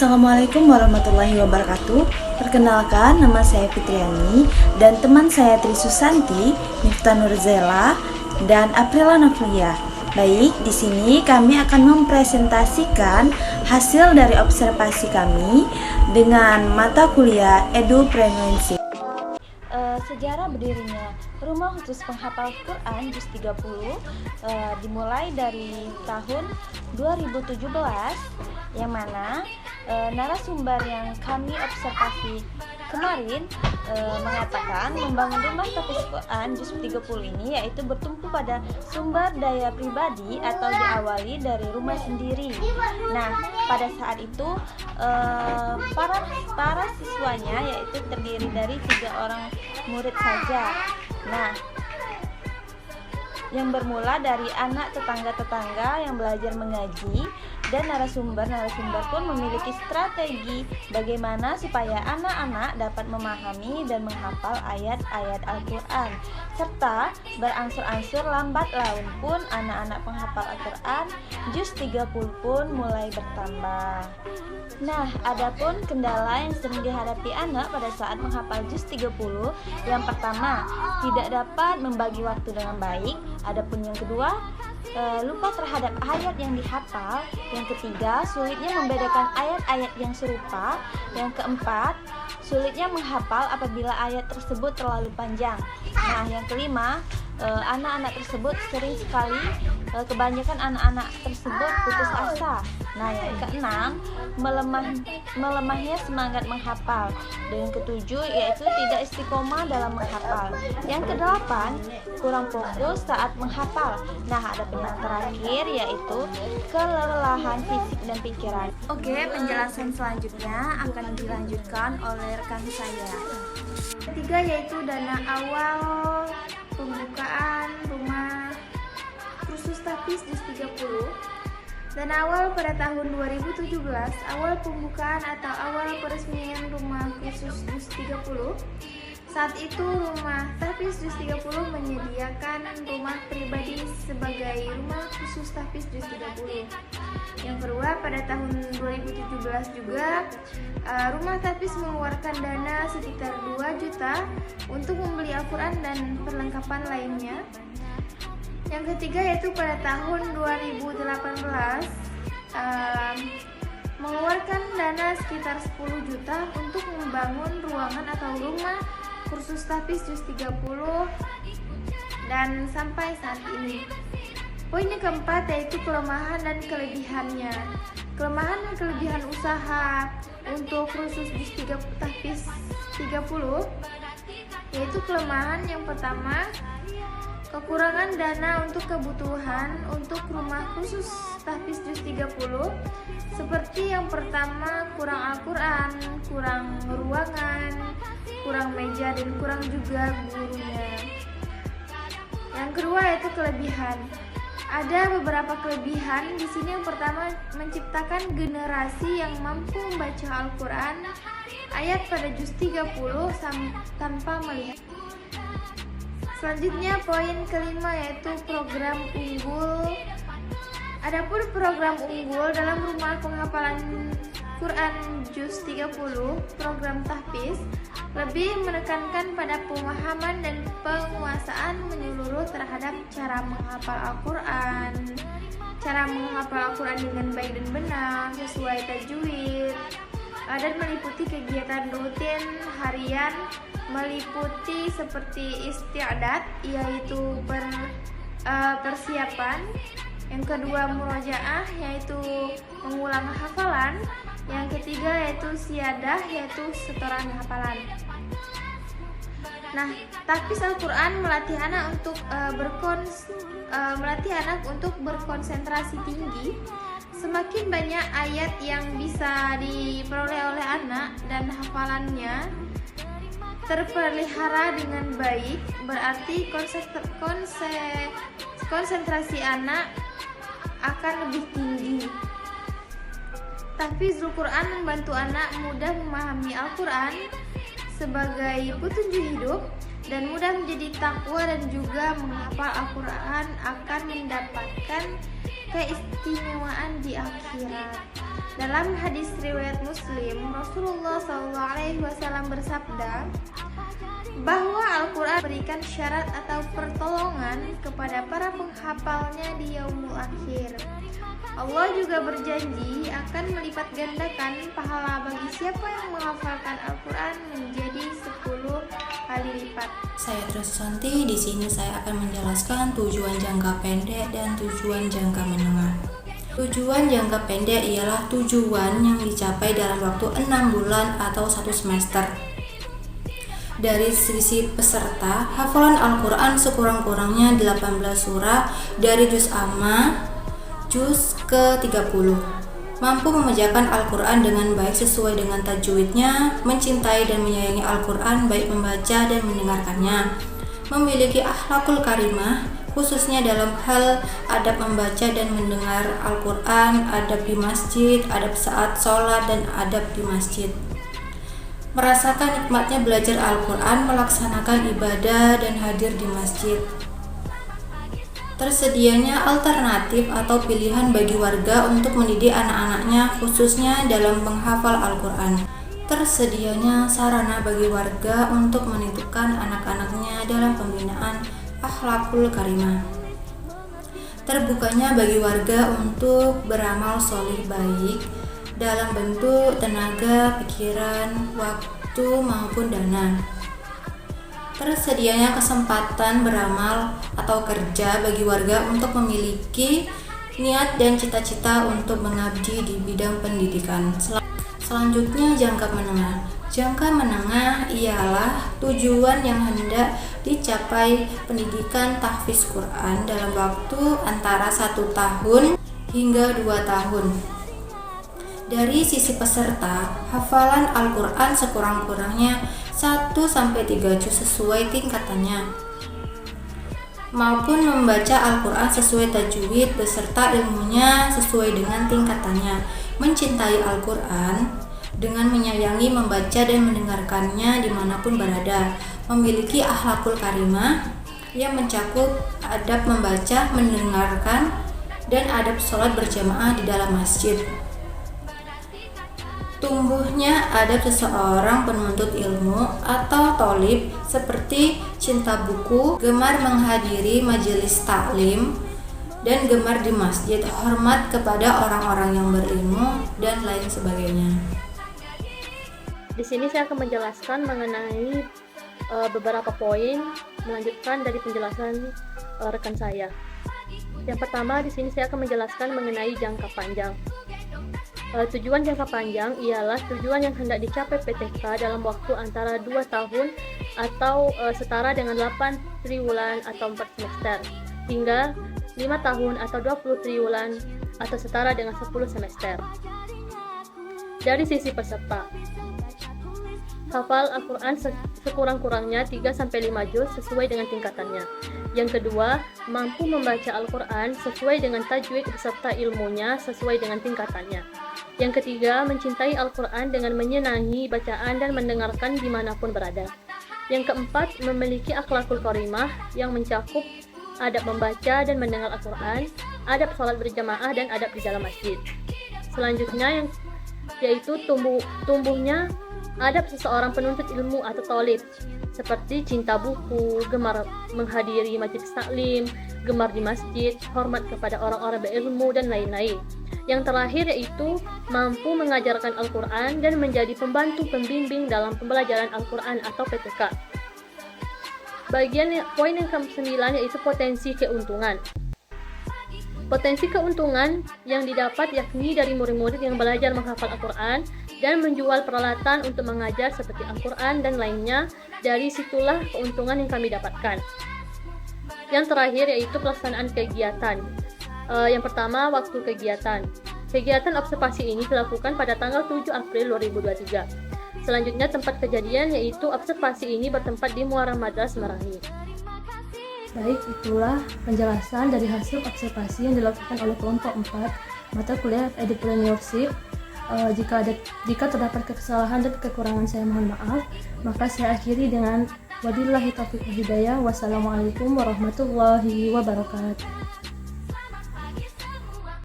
Assalamualaikum warahmatullahi wabarakatuh. Perkenalkan, nama saya Fitriani dan teman saya Tri Susanti, Miftah Nurzela, dan Aprila Novia. Baik, di sini kami akan mempresentasikan hasil dari observasi kami dengan mata kuliah Edupreneurships. Sejarah berdirinya Rumah Khusus Penghafal Quran Juz 30 dimulai dari tahun 2017, yang mana narasumber yang kami observasi kemarin mengatakan membangun rumah tahfiz Quran Juz 30 ini yaitu bertumpu pada sumber daya pribadi atau diawali dari rumah sendiri. Nah, pada saat itu para siswanya yaitu terdiri dari 3 orang murid saja. Nah, yang bermula dari anak tetangga-tetangga yang belajar mengaji, dan narasumber pun memiliki strategi bagaimana supaya anak-anak dapat memahami dan menghafal ayat-ayat Al-Quran, serta berangsur-angsur lambat laun pun anak-anak penghafal Al-Quran Juz 30 pun mulai bertambah. Nah, adapun kendala yang sering dihadapi anak pada saat menghafal Juz 30, yang pertama, tidak dapat membagi waktu dengan baik. Adapun yang kedua, lupa terhadap ayat yang dihafal. Yang ketiga, sulitnya membedakan ayat-ayat yang serupa. Yang keempat, sulitnya menghafal apabila ayat tersebut terlalu panjang. Nah, yang kelima, anak-anak tersebut sering sekali, kebanyakan anak-anak tersebut putus asa. Nah, yang keenam, melemahnya semangat menghafal. Dan yang ketujuh, yaitu tidak istiqomah dalam menghafal. Yang kedelapan, kurang fokus saat menghafal. Nah, ada yang terakhir, yaitu kelelahan fisik dan pikiran. Oke, penjelasan selanjutnya akan dilanjutkan oleh rekan saya. Ketiga, yaitu dana awal pembukaan rumah khusus tahfiz Juz 30. Dan awal pada tahun 2017, awal pembukaan atau awal peresmian rumah khusus Juz 30. Saat itu rumah tahfiz Juz 30 menyediakan rumah pribadi sebagai rumah khusus tahfiz Juz 30. Yang kedua, pada tahun 2017 juga rumah tahfiz mengeluarkan dana sekitar 2 juta untuk membeli Al-Quran dan perlengkapan lainnya. Yang ketiga, yaitu pada tahun 2018 mengeluarkan dana sekitar 10 juta untuk membangun ruangan atau rumah kursus tahfiz Juz 30 dan sampai saat ini. Poin yang keempat, yaitu kelemahan dan kelebihannya. Kelemahan dan kelebihan usaha untuk kursus Juz 30 tahfiz 30, yaitu kelemahan yang pertama, kekurangan dana untuk kebutuhan untuk rumah khusus tahfiz Juz 30, seperti yang pertama, kurang Al-Quran, kurang ruangan, kurang meja, dan kurang juga gurunya. Yang kedua, yaitu kelebihan. Ada beberapa kelebihan di sini. Yang pertama, menciptakan generasi yang mampu membaca Al-Quran ayat pada Juz 30 tanpa melihat. Selanjutnya, poin kelima, yaitu program unggul. Adapun program unggul dalam rumah penghafalan Quran Juz 30, program tahfiz lebih menekankan pada pemahaman dan penguasaan menyeluruh terhadap cara menghafal Al-Quran, cara menghafal Al-Quran dengan baik dan benar sesuai tajwid, dan meliputi kegiatan rutin harian, meliputi seperti isti'adat, yaitu persiapan. Yang kedua, murojaah, yaitu mengulang hafalan. Yang ketiga, yaitu siadah, yaitu setoran hafalan. Nah, tahfiz Al-Quran melatih anak untuk berkonsentrasi tinggi. Semakin banyak ayat yang bisa diperoleh oleh anak dan hafalannya terpelihara dengan baik, berarti konsentrasi anak akan lebih tinggi. Tahfizul Quran membantu anak mudah memahami Al-Quran sebagai petunjuk hidup dan mudah menjadi takwa, dan juga menghafal Al-Quran akan mendapatkan keistimewaan di akhirat. Dalam hadis riwayat Muslim Muslim, Rasulullah SAW bersabda bahwa Al-Quran berikan syarat atau pertolongan kepada para penghafalnya di yaumul akhir. Allah juga berjanji akan melipat gandakan pahala bagi siapa yang menghafalkan Al-Quran menjadi 10 kali lipat. Saya Trissanti, di sini saya akan menjelaskan tujuan jangka pendek dan tujuan jangka menengah. Tujuan jangka pendek ialah tujuan yang dicapai dalam waktu 6 bulan atau 1 semester. Dari sisi peserta, hafalan Al-Quran sekurang-kurangnya 18 surah dari juz amma juz ke-30, mampu memecahkan Al-Quran dengan baik sesuai dengan tajwidnya, mencintai dan menyayangi Al-Quran baik membaca dan mendengarkannya, memiliki akhlakul karimah khususnya dalam hal adab membaca dan mendengar Al-Quran, adab di masjid, adab saat sholat dan adab di masjid, merasakan nikmatnya belajar Al-Quran, melaksanakan ibadah dan hadir di masjid. Tersedianya alternatif atau pilihan bagi warga untuk mendidik anak-anaknya khususnya dalam menghafal Al-Quran. Tersedianya sarana bagi warga untuk menitipkan anak-anaknya dalam pembinaan akhlakul karimah. Terbukanya bagi warga untuk beramal sholih baik dalam bentuk tenaga, pikiran, waktu maupun dana. Tersedianya kesempatan beramal atau kerja bagi warga untuk memiliki niat dan cita-cita untuk mengabdi di bidang pendidikan. Selanjutnya jangka menengah. Jangka menengah ialah tujuan yang hendak dicapai pendidikan tahfiz Quran dalam waktu antara 1 tahun hingga 2 tahun. Dari sisi peserta, hafalan Al-Quran sekurang-kurangnya 1-3 juz sesuai tingkatannya, maupun membaca Al-Quran sesuai tajwid beserta ilmunya sesuai dengan tingkatannya, mencintai Al-Quran dengan menyayangi, membaca dan mendengarkannya dimanapun berada, memiliki akhlakul karimah yang mencakup adab membaca, mendengarkan, dan adab sholat berjamaah di dalam masjid. Tumbuhnya adab seseorang penuntut ilmu atau tholib seperti cinta buku, gemar menghadiri majelis taklim, dan gemar di masjid, hormat kepada orang-orang yang berilmu, dan lain sebagainya. Di sini saya akan menjelaskan mengenai beberapa poin melanjutkan dari penjelasan rekan saya. Yang pertama, di sini saya akan menjelaskan mengenai jangka panjang. Tujuan jangka panjang ialah tujuan yang hendak dicapai PTK dalam waktu antara 2 tahun atau setara dengan 8 triwulan atau 4 semester hingga 5 tahun atau 20 triwulan atau setara dengan 10 semester. Dari sisi peserta, hafal Al-Quran sekurang-kurangnya 3-5 juz sesuai dengan tingkatannya. Yang kedua, mampu membaca Al-Quran sesuai dengan tajwid beserta ilmunya sesuai dengan tingkatannya. Yang ketiga, mencintai Al-Quran dengan menyenangi bacaan dan mendengarkan dimanapun berada. Yang keempat, memiliki akhlakul karimah yang mencakup adab membaca dan mendengar Al-Quran, adab sholat berjamaah, dan adab di dalam masjid. Selanjutnya yaitu tumbuhnya adab seseorang penuntut ilmu atau tholib seperti cinta buku, gemar menghadiri majelis taklim, gemar di masjid, hormat kepada orang-orang berilmu, dan lain-lain. Yang terakhir yaitu mampu mengajarkan Al-Quran dan menjadi pembantu pembimbing dalam pembelajaran Al-Quran atau PTK. Poin yang ke-9 yaitu potensi keuntungan. Potensi keuntungan yang didapat yakni dari murid-murid yang belajar menghafal Al-Quran dan menjual peralatan untuk mengajar seperti Al-Quran dan lainnya. Dari situlah keuntungan yang kami dapatkan. Yang terakhir yaitu pelaksanaan kegiatan. Yang pertama, waktu kegiatan. Kegiatan observasi ini dilakukan pada tanggal 7 April 2023. Selanjutnya tempat kejadian yaitu observasi ini bertempat di Muara Madras Merangi. Baik, itulah penjelasan dari hasil observasi yang dilakukan oleh kelompok 4 mata kuliah Entrepreneurship. Jika terdapat kesalahan dan kekurangan saya mohon maaf. Maka saya akhiri dengan wabillahi taufiq wal hidayah. Wassalamualaikum warahmatullahi wabarakatuh.